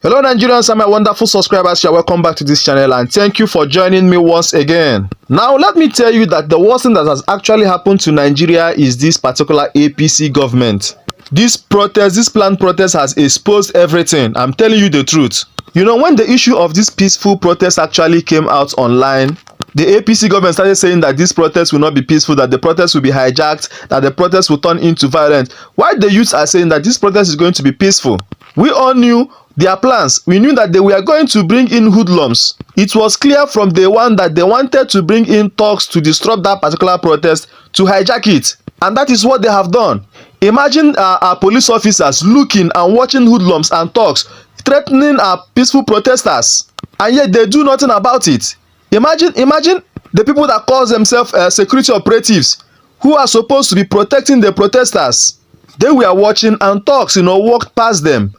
Hello Nigerians and my wonderful subscribers, you're welcome back to this channel and thank you for joining me once again. Now let me tell you that the worst thing that has actually happened to Nigeria is this particular APC government. This planned protest has exposed everything. I'm telling you the truth. You know, when the issue of this peaceful protest actually came out online, the APC government started saying that this protest will not be peaceful, that the protest will be hijacked, that the protest will turn into violence. While the youths are saying that this protest is going to be peaceful. We all knew their plans. We knew that they were going to bring in hoodlums. It was clear from day one that they wanted to bring in thugs to disrupt that particular protest, to hijack it. And that is what they have done. Imagine our police officers looking and watching hoodlums and thugs threatening our peaceful protesters, and yet they do nothing about it. Imagine the people that call themselves security operatives, who are supposed to be protecting the protesters. They were watching and thugs, walked past them,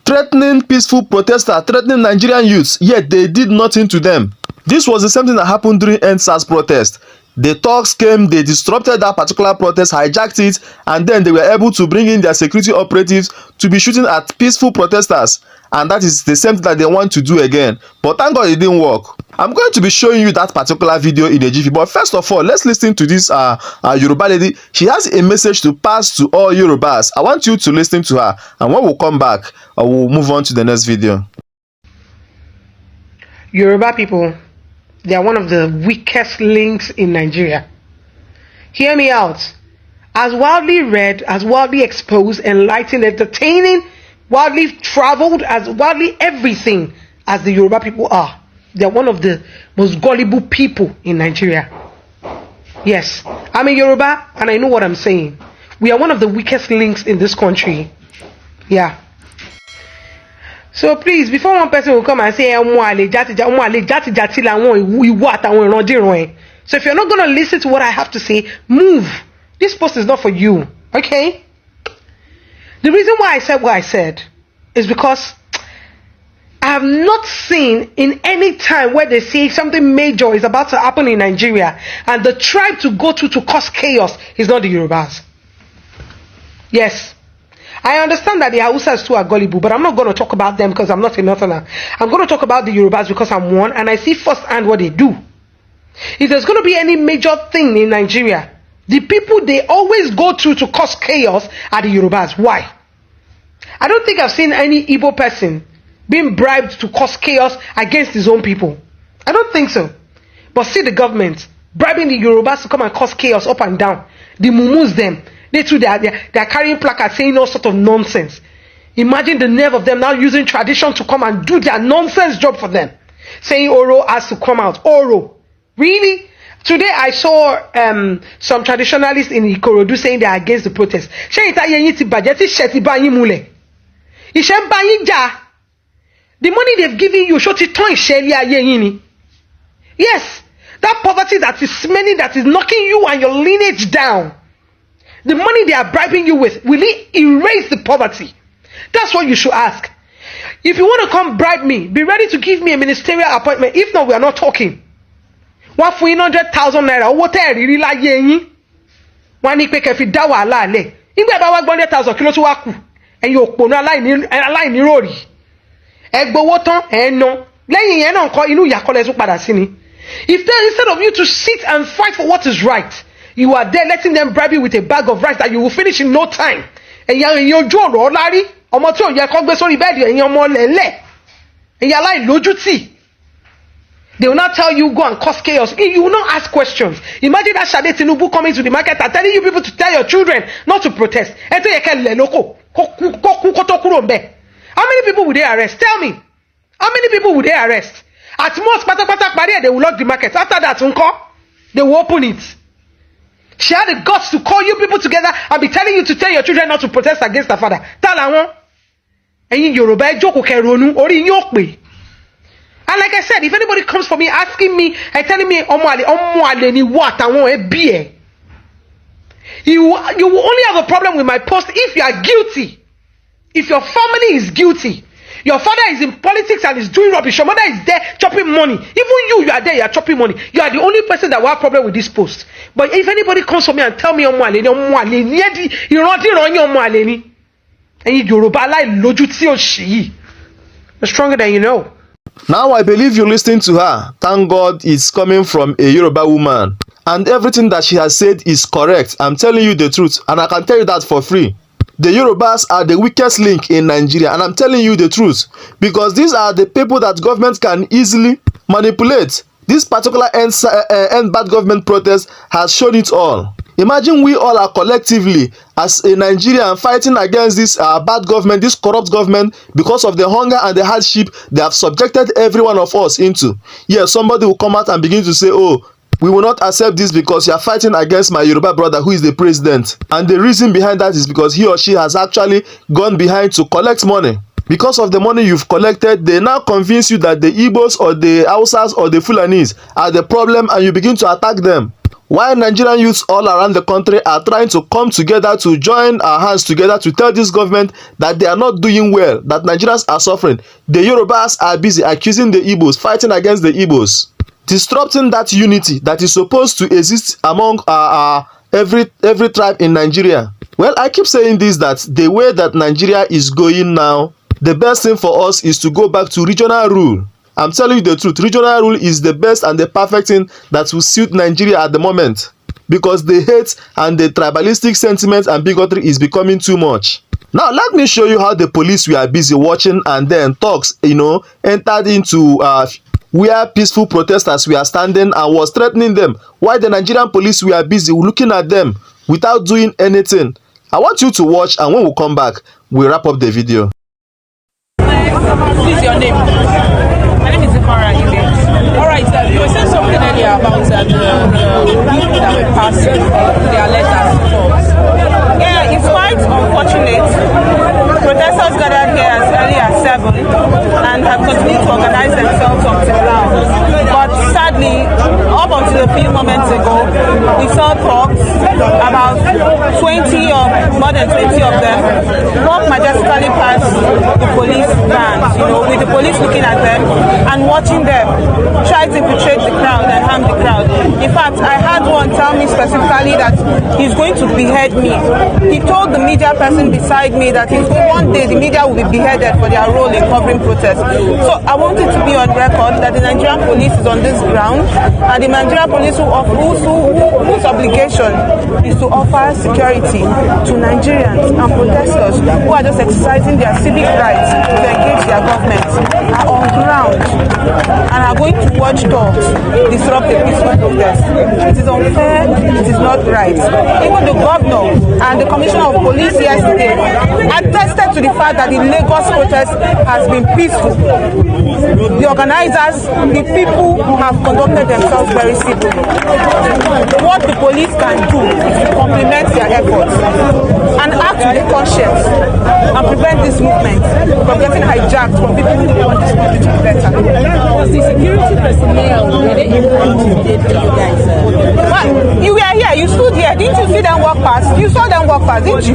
threatening peaceful protesters, threatening Nigerian youths, yet they did nothing to them. This was the same thing that happened during EndSARS protest. The thugs came, they disrupted that particular protest, hijacked it, and then they were able to bring in their security operatives to be shooting at peaceful protesters. And that is the same thing that they want to do again. But thank God it didn't work. I'm going to be showing you that particular video in a jiffy. But first of all, let's listen to this Yoruba lady. She has a message to pass to all Yorubas. I want you to listen to her. And when we come back, I will move on to the next video. Yoruba people, they are one of the weakest links in Nigeria. Hear me out. As wildly read, as wildly exposed, enlightened, entertaining, wildly traveled, as wildly everything as the Yoruba people are, they are one of the most gullible people in Nigeria. Yes, I'm a Yoruba and I know what I'm saying. We are one of the weakest links in this country. Yeah. So please, before one person will come and say, so if you're not going to listen to what I have to say, move. This post is not for you. Okay? The reason why I said what I said is because I have not seen in any time where they say something major is about to happen in Nigeria and the tribe to go to cause chaos is not the Yorubas. Yes. I understand that the Hausas too are gullible, but I'm not going to talk about them because I'm not a northerner. I'm going to talk about the Yorubas because I'm one and I see firsthand what they do. If there's going to be any major thing in Nigeria, the people they always go to cause chaos are the Yorubas. Why? I don't think I've seen any Igbo person being bribed to cause chaos against his own people. I don't think so. But see the government bribing the Yorubas to come and cause chaos up and down. The mumus them. They too, they are carrying placards saying all sort of nonsense. Imagine the nerve of them now using tradition to come and do their nonsense job for them. Saying Oro has to come out. Oro. Really? Today I saw some traditionalists in Ikorodu saying they are against the protest. The money they've given you, yes, that poverty that is many, that is knocking you and your lineage down. The money they are bribing you with, will it erase the poverty? That's what you should ask. If you want to come bribe me, be ready to give me a ministerial appointment. If not, we are not talking. 100,000 naira. What are you like? One if you da wala le. If you have 100,000 kilo to waku, and you pona line rory. Egbo wotan no. Lẹ́yìn yẹn náà ńkọ́ inú yakole tún padà sí ni. If then instead of you to sit and fight for what is right, you are there letting them bribe you with a bag of rice that you will finish in no time. And you ojú ọ̀rọ̀ lárí ọmọ tí ò yẹ kó gbé sórí bẹ́ẹ̀dì ẹ̀yin ọmọ lẹ́lẹ̀. And you lie lójútì. They will not tell you go and cause chaos. You will not ask questions. Imagine that Shade TINUBU coming to the market and telling you people to tell your children not to protest. How many people would they arrest? Tell me. How many people would they arrest? At most, they will lock the market. After that, they will open it. She had the guts to call you people together and be telling you to tell your children not to protest against their father. And Yoruba, and like I said, if anybody comes for me asking me and telling me, you will only have a problem with my post if you are guilty. If your family is guilty, your father is in politics and is doing rubbish, your mother is there chopping money. Even you are there, you are chopping money. You are the only person that will have problem with this post. But if anybody comes for me and tell me, and Yoruba like loju tí ó ṣì yìí. stronger than you know. Now I believe you listening to her. Thank God it's coming from a Yoruba woman. And everything that she has said is correct. I'm telling you the truth. And I can tell you that for free. The Yorubas are the weakest link in Nigeria. And I'm telling you the truth. Because these are the people that government can easily manipulate. This particular end bad government protest has shown it all. Imagine we all are collectively as a Nigerian fighting against this bad government, this corrupt government, because of the hunger and the hardship they have subjected every one of us into. Yes, somebody will come out and begin to say, oh, we will not accept this because you are fighting against my Yoruba brother who is the president. And the reason behind that is because he or she has actually gone behind to collect money. Because of the money you've collected, they now convince you that the Igbos or the Hausas or the Fulanis are the problem, and you begin to attack them. While Nigerian youths all around the country are trying to come together to join our hands together to tell this government that they are not doing well, that Nigerians are suffering, the Yorubas are busy accusing the Igbos, fighting against the Igbos, disrupting that unity that is supposed to exist among every tribe in Nigeria. Well, I keep saying this, that the way that Nigeria is going now, the best thing for us is to go back to regional rule. I'm telling you the truth, regional rule is the best and the perfect thing that will suit Nigeria at the moment, because the hate and the tribalistic sentiment and bigotry is becoming too much. Now let me show you how the police were busy watching, and then talks, entered into where peaceful protesters were standing and was threatening them, while the Nigerian police were busy looking at them without doing anything. I want you to watch, and when we come back, we wrap up the video. What is your name? My name is Ikara Ile. Alright, you were saying something earlier about the people that were passing their letters to us. Yeah, it's quite unfortunate. Protesters gathered here as early as 7 and have continued to organize themselves until now. But sadly, up until a few moments ago, we saw thugs, about 20 or more than 20 of them, walk majestically past the police vans, with the police looking at them and watching them try to infiltrate the crowd and harm the crowd. In fact, I had one tell me specifically that he's going to behead me. He told the media person beside me that one day the media will be beheaded for their role in covering protests. So I wanted to be on record that the Nigerian police is on this ground, and the Nigerian police whose obligation is to offer security to Nigerians and protesters who are just exercising their civic rights to engage their government, are on ground and are going to watch dogs disrupt the peaceful protest. It is unfair, it is not right. Even the governor and the commissioner of police yesterday attested to the fact that the Lagos protest has been peaceful. The organizers, the people have conducted themselves very civilly. What the police can do is to complement their efforts and act with conscience and prevent this movement from getting hijacked from people who want this country to be better. Was the security personnel really intimidated you guys? You were here, you stood here, didn't you see them walk past? You saw them walk past, didn't you?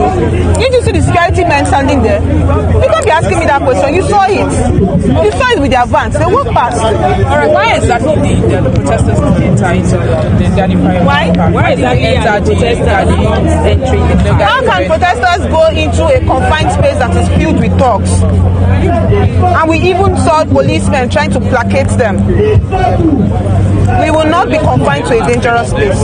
Didn't you see the security men standing there? You can't be asking me that question, you saw it. You saw it with their vans, they walk past. Alright, why exactly the protesters not enter into the Danny Prime? Why exactly are the protesters not entering the Danny? How can protesters go into a confined space that is filled with thugs? And we even saw policemen trying to placate them. We will not be confined to a dangerous place.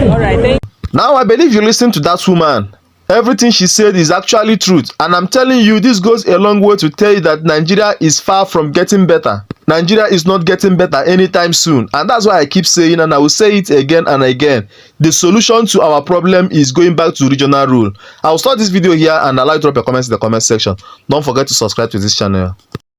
Alright, thank you. Now I believe you listen to that woman. Everything she said is actually truth, and I'm telling you, this goes a long way to tell you that Nigeria is far from getting better. Nigeria is not getting better anytime soon, and that's why I keep saying, and I will say it again and again, the solution to our problem is going back to regional rule. I will start this video here, and I'll like to drop your comments in the comment section. Don't forget to subscribe to this channel.